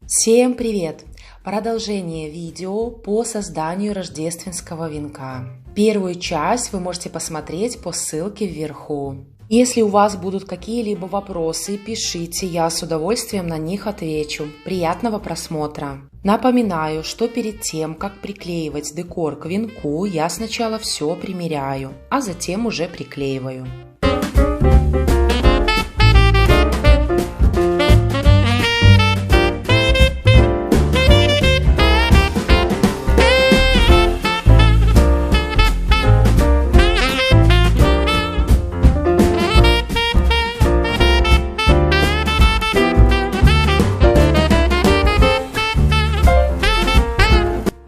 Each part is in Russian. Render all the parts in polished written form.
Всем привет! Продолжение видео по созданию рождественского венка. Первую часть вы можете посмотреть по ссылке вверху. Если у вас будут какие-либо вопросы, пишите, я с удовольствием на них отвечу. Приятного просмотра! Напоминаю, что перед тем, как приклеивать декор к венку, я сначала все примеряю, а затем уже приклеиваю.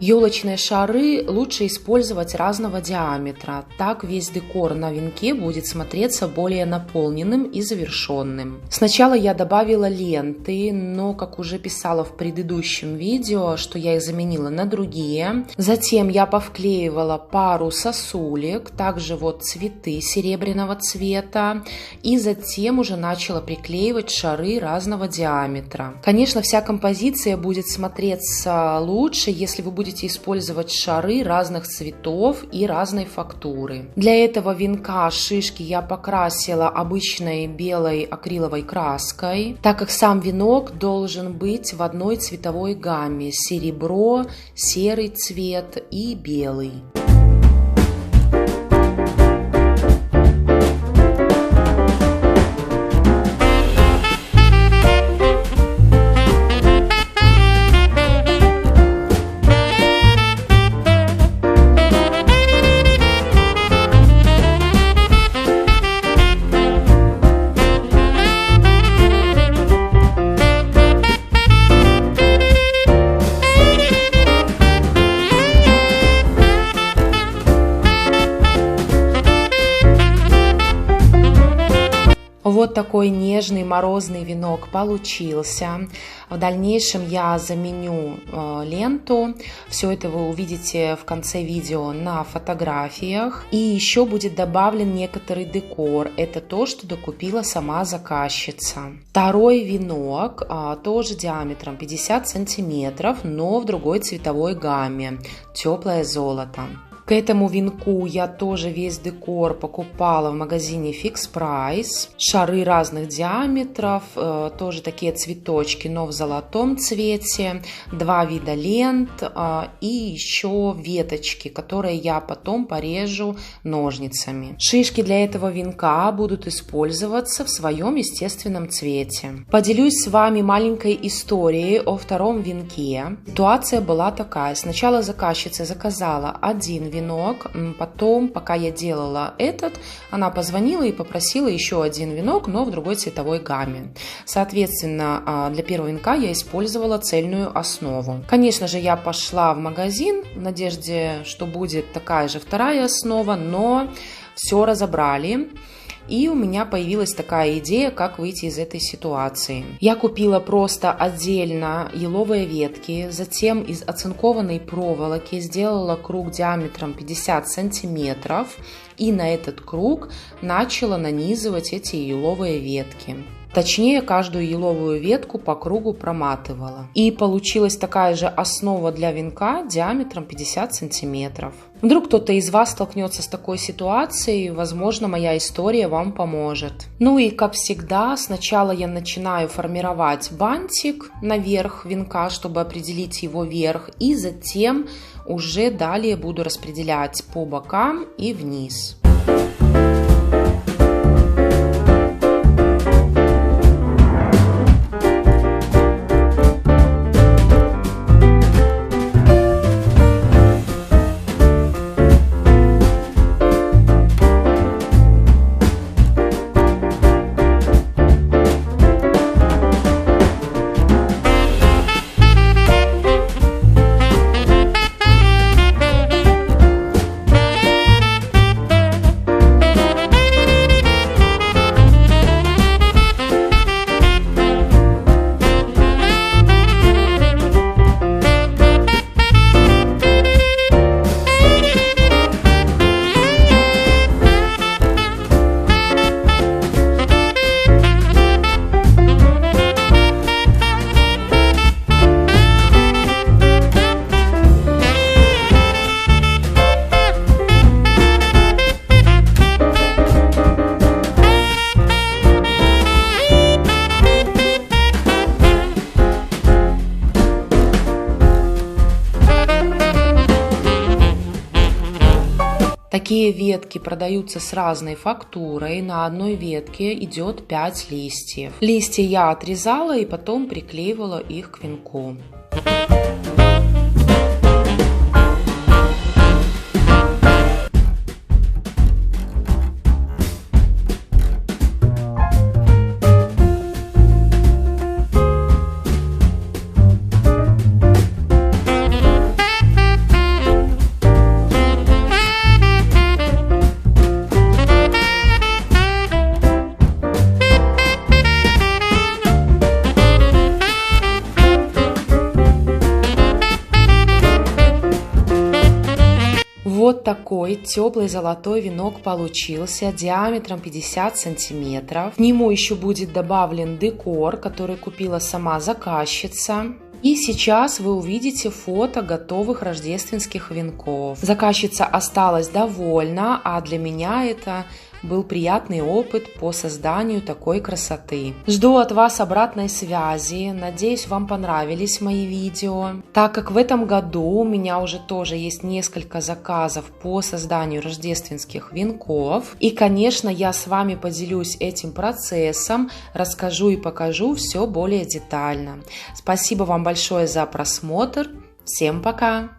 Елочные шары лучше использовать разного диаметра, так весь декор на венке будет смотреться более наполненным и завершенным. Сначала я добавила ленты, но, как уже писала в предыдущем видео, что я их заменила на другие. Затем я повклеивала пару сосулек, также вот цветы серебряного цвета, и затем уже начала приклеивать шары разного диаметра. Конечно, вся композиция будет смотреться лучше, если вы будете использовать шары разных цветов и разной фактуры. Для этого венка шишки я покрасила обычной белой акриловой краской, так как сам венок должен быть в одной цветовой гамме: серебро, серый цвет и белый. Вот такой нежный морозный венок получился. В дальнейшем я заменю ленту. Все это вы увидите в конце видео на фотографиях. И еще будет добавлен некоторый декор. Это то, что докупила сама заказчица. Второй венок тоже диаметром 50 сантиметров, но в другой цветовой гамме. Теплое золото. К этому венку я тоже весь декор покупала в магазине Fix Price. Шары разных диаметров, тоже такие цветочки, но в золотом цвете. Два вида лент и еще веточки, которые я потом порежу ножницами. Шишки для этого венка будут использоваться в своем естественном цвете. Поделюсь с вами маленькой историей о втором венке. Ситуация была такая. Сначала заказчица заказала один венок. Потом, пока я делала этот, она позвонила и попросила еще один венок, но в другой цветовой гамме. Соответственно, для первого венка я использовала цельную основу. Конечно же, я пошла в магазин в надежде, что будет такая же вторая основа, но все разобрали. И у меня появилась такая идея, как выйти из этой ситуации. Я купила просто отдельно еловые ветки, затем из оцинкованной проволоки сделала круг диаметром 50 сантиметров и на этот круг начала нанизывать эти еловые ветки. Точнее, каждую еловую ветку по кругу проматывала. И получилась такая же основа для венка диаметром 50 сантиметров. Вдруг кто-то из вас столкнется с такой ситуацией, возможно, моя история вам поможет. Ну и, как всегда, сначала я начинаю формировать бантик наверх венка, чтобы определить его верх, и затем уже далее буду распределять по бокам и вниз. Такие ветки продаются с разной фактурой. На одной ветке идет 5 листьев. Листья я отрезала и потом приклеивала их к венку. Вот такой теплый золотой венок получился диаметром 50 сантиметров. К нему еще будет добавлен декор, который купила сама заказчица. И сейчас вы увидите фото готовых рождественских венков. Заказчица осталась довольна, а для меня это был приятный опыт по созданию такой красоты. Жду от вас обратной связи. Надеюсь, вам понравились мои видео. Так как в этом году у меня уже тоже есть несколько заказов по созданию рождественских венков. И, конечно, я с вами поделюсь этим процессом, расскажу и покажу все более детально. Спасибо вам большое за просмотр. Всем пока!